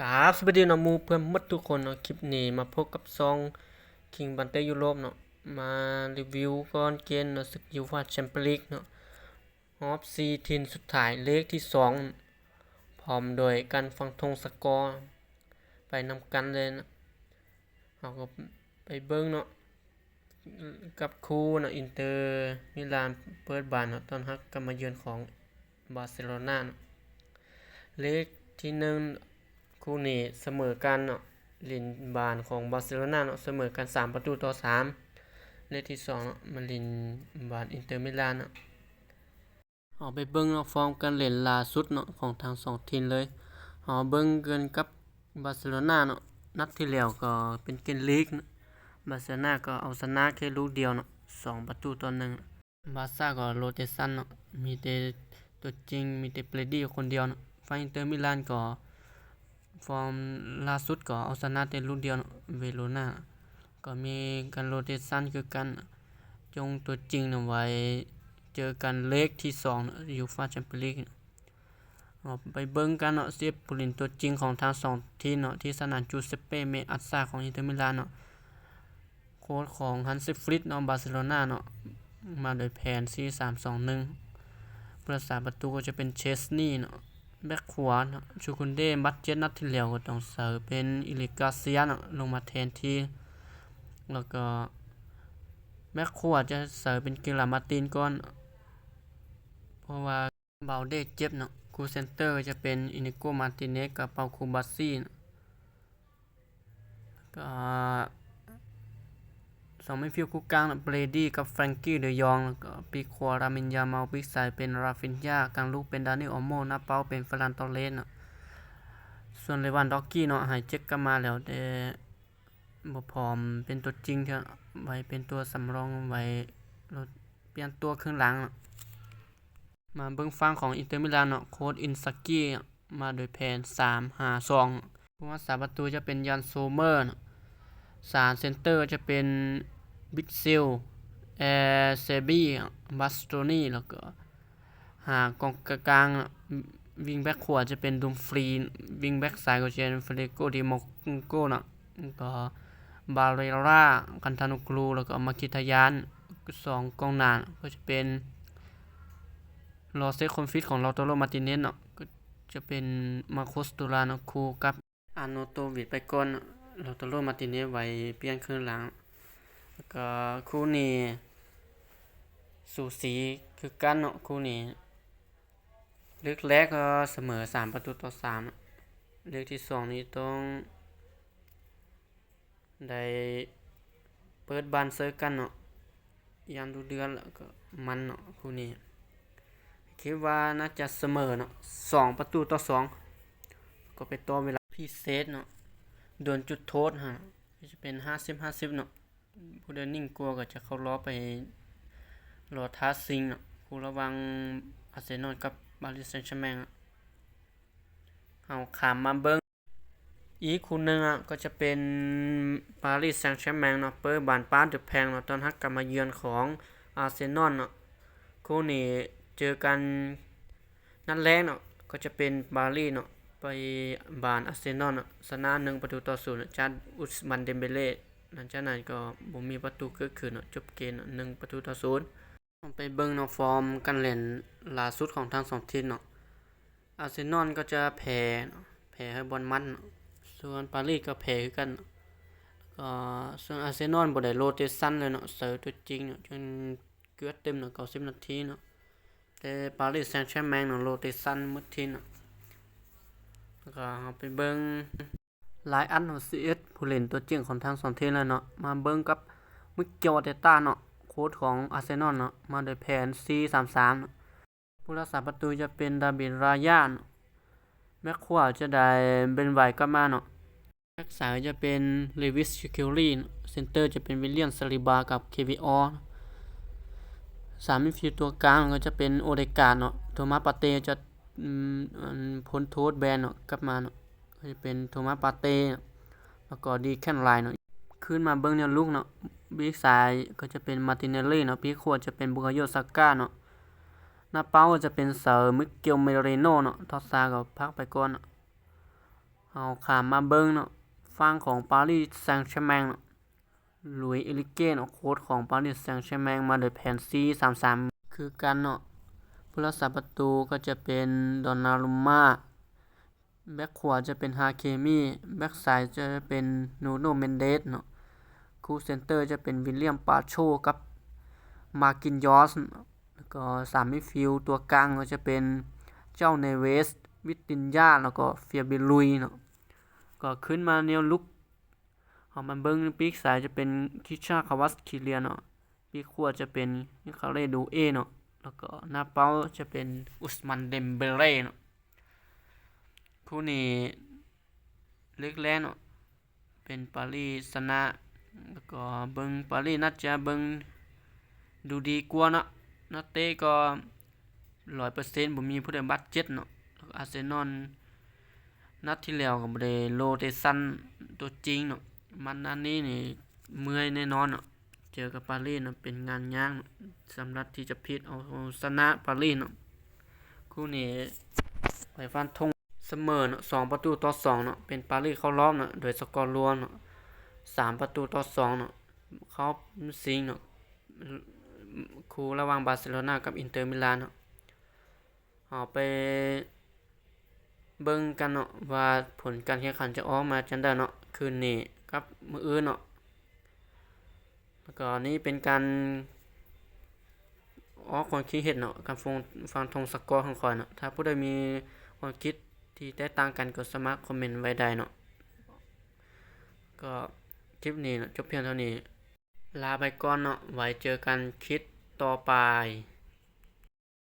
กราบสวัสดีเนาะหมู่เพื่อนหมดทุกคนเนาะคลิปนี้มาพบกับซองคิงบันเตยุโรปเนาะมารีวิวก่อนเกมเนาะศึกยูฟ่าแชมเปี้ยนลีกเนาะรอบ4ทีมสุดท้ายเลขที่2พร้อมโดยการฟังธงสกอร์ไปนำกันเลยนะเราก็ไปเบิ่งเนาะกับคู่เนาะอินเตอร์มิลานเปิดบ้านเนาะตอนฮักก็มาเยือนของบาร์เซโลนาเนาะเลขที่1คู่นี้เสมอกันเนาะลินบานของบาร์เซโลนาเนาะเสมอกัน3-3เลขที่2เนาะมาลินบานอินเตอร์มิลานเนาะเอาไปเบิ่งเนาะฟอร์มการเล่นล่าสุดเนาะของทั้ง2ทีมเลยเอาเบิ่งกันกับบาร์เซโลนาเนาะนัดที่แล้วก็เป็นเกมลีกนะบาร์เซโลนาก็เอาชนะแค่ลูกเดียวเนาะ2-1บาร์ซ่าก็โรเตชันเนาะมีแต่ตัวจริงมีแต่เปรดี้คนเดียวเนาะฝ่ายอินเตอร์มิลานก็ฟอร์มล่าสุดก็เอาชนะแต่ลูกเดียวเนาะเวโรนาก็มีการโรเตชันคือกันจงตัวจริงเนาะไว้เจอกันเลขที่2เนาะยูฟ่าแชมเปี้ยนลีกไปเบิ่งกันเนาะเสียผู้เล่นตัวจริงของทั้ง2ทีมเนาะที่สนามจูเซปเป้เมอัซซาของอินเตอร์มิลานเนาะโค้ชของฮันซิฟลิกเนาะบาร์เซโลนาเนาะมาโดยแผน 4-3-2-1 ผู้รักษาประตูก็จะเป็นเชสนีเนาะแบ็คขวาเนาะชูคุนเดบัดเจ็ตนัดที่แล้วก็ต้องเสิร์ฟเป็นอิลิกาเซียเนาะลงมาแทนที่แล้วก็แบ็คขวาจะเสิร์ฟเป็นกิลามาตินก่อนเพราะว่าเบาเดเจ็บเนาะคูเซนเตอร์จะเป็นอินิโกมาร์ติเนสกับเปาคูบัสซี่ก็2มิดฟิลด์คู่กลางเบรดี้กับแฟรงกี้เดยองแล้วก็ปีกขวารามินยามาลปีกซ้ายเป็นราฟินญากลางลูกเป็นดานิโอโมหน้าเป้าเป็นเฟรานตอเรสเนาะส่วนเลวันด็อกกี้เนาะหายเจ็บกลับมาแล้วแต่บ่พร้อมเป็นตัวจริงเถอะไว้เป็นตัวสำรองไว้เปลี่ยนตัวครึ่งหลังมาเบิ่งฝั่งของอินเตอร์มิลานเนาะโค้ชอินซากิมาโดยแผน 3-5-2 ผู้รักษาประตูจะเป็นยันโซเมอร์3เซนเตอร์จะเป็นบิกซิลแอร์เซบีบัสโตนีแล้วก็หากองกลางวิงแบ็คขวาจะเป็นดุมฟรีวิงแบ็คซ้ายก็จะเป็นเฟเดโกดิโมโกเนาะก็บาเรรากันทานุกลูแล้วก็มาคิทายาน2กองหน้าก็จะเป็นลอเซคอนฟิตของลาโตโรมาร์ติเนสเนาะก็จะเป็นมาโคสตูราเนาะคู่กับอาโนโตวิดไปก่อนลาโตโรมาร์ติเนสไว้เปลี่ยนครึ่งหลังแล้วก็คู่นี้สูสีคือกันเนาะคู่นี้เลือกแรกก็เสมอ3-3เลือกที่2นี้ต้องได้เปิดบ้านเซอร์กันเนาะยามดูเดือนแล้วก็มันเนาะคู่นี้คิดว่าน่าจะเสมอเนาะ2-2ก็ไปต่อเวลาพิเศษเนาะโดนจุดโทษจะเป็น50-50เนาะผู้ใดนิ่งกลัวก็จะเข้ารอบไปรอท้าซิงเนาะคู่ระหว่างอาร์เซนอลกับปารีสแซงต์แชร์แมงเอาขามมาเบิ่งอีกคู่นึงก็จะเป็นปารีสแซงต์แชร์แมงเนาะเปิดบ้านป้าเดอะแพงเนาะตอนฮักกลับมาเยือนของอาร์เซนอลเนาะคู่นี้เจอกันนัดแรกเนาะก็จะเป็นปารีสเนาะไปบ้านอาร์เซนอลเนาะชนะ1-0จากอุสมันเดมเบเล่หลังจากนั้นก็บ่มีประตูเกิดขึ้นเนาะจบเกม1-0ไปเบิ่งเนาะฟอร์มการเล่นล่าสุดของทั้ง2ทีมเนาะอาร์เซนอลก็จะแพ้ให้บอลมันส่วนปารีสก็แพ้คือกันก็ส่วนอาร์เซนอลบ่ได้โรเตชันเลยเนาะเสิร์ฟตัวจริงเนาะจนเกือบเต็มเนาะ90นาทีเนาะแต่ปารีสแซงต์แชร์แมงเนาะโรเตชันหมดทีเนาะแล้วก็เอาไปเบิ่งหลายอันของ11ผู้เล่นตัวจริงของทั้ง2ทีมแล้วเนาะมาเบิ่งกับมิเกลอาร์เตต้าเนาะโค้ชของอาร์เซนอลเนาะมาโดยแผน 4-3-3 เนาะผู้รักษาประตูจะเป็นดาวิดรายาเนาะแบ็คขวาจะได้เบนไวกลับมาเนาะแบ็คซ้ายจะเป็นเลวิสชิคิลลี่เซนเตอร์จะเป็นวิลเลียมซาลิบากับเควิออ3มิดฟิลด์ตัวกลางก็จะเป็นโอเดการ์ดเนาะโทมัสปาเต้จะพ้นโทษแบนเนาะกลับมาเนาะก็จะเป็นโทมัสปาเต้แล้วก็ดีแคนไลน์เนาะขึ้นมาเบิ่งแนวลุกเนาะปีกซ้ายก็จะเป็นมาร์ติเนลลี่เนาะปีกขวาจะเป็นบุคาโยซาก้าเนาะหน้าเป้าจะเป็นเซอร์มิเกลเมเรโนเนาะทอสซาก็พักไปก่อน เอาข้ามมาเบิ่งเนาะฝั่งของปารีสแซงต์แชร์แมงเนาะหลุยส์เอลิเก้เนาะโค้ชของปารีสแซงต์แชร์แมงมาด้วยแผน 4-3-3 คือกันเนาะผู้รักษาประตูก็จะเป็นดอนนารุมม่าแบ็คขวาจะเป็นฮาเคมีแบ็คซ้ายจะเป็นนูโนเมนเดสเนาะคู่เซนเตอร์จะเป็นวิลเลียมปาโชกับมาร์กินยอสแล้วก็3มิดฟิลด์ตัวกลางก็จะเป็นเจ้าเนเวสวิตินญาแล้วก็เฟียเบลุยเนาะก็ขึ้นมาแนวลุกเอามาเบิ่งปีกซ้ายจะเป็นคิชาคาวัสคิเลียเนาะปีกขวาจะเป็นนิคาเรดูเอเนาะแล้วก็หน้าเป้าจะเป็นอุสมันเดมเบเล่เนาะคู่นี้เล็กแรกเนาะเป็นปารีสชนะแล้วก็เบิ่งปารีสน่าจะเบิ่งดูดีกว่าเนาะนักเตะก็ 100% บ่มีผู้ใดบาดเจ็บเนาะอาร์เซนอลนัดที่แล้วก็บ่ได้โรเตชันตัวจริงเนาะมันอันนี้นี่เมื่อยแน่นอนเนาะเจอกับปารีสเนาะเป็นงานยากสำหรับที่จะพิดเอาชนะปารีสเนาะคู่นี้ไปฟันธงเสมอเนาะ2-2เนาะเป็นปารีสเข้ารอบเนาะโดยสกอร์รวมเนาะ3-2เนาะเขาสิงเนาะคู่ระหว่างบาร์เซโลนากับอินเตอร์มิลานเนาะเอาไปเบิ่งกันเนาะว่าผลการแข่งขันจะออกมาจังได๋เนาะคืนนี้กับมื้ออื่นเนาะแล้วก็นี่เป็นการออกความคิดเห็นเนาะการฟังธงสกอร์ของข้อยเนาะถ้าผู้ใดมีความคิดที่แตกต่างกันก็สามารถคอมเมนต์ไว้ได้เนาะก็คลิปนี้เนาะจบเพียงเท่านี้ลาไปก่อนเนาะไว้เจอกันคลิปต่อไป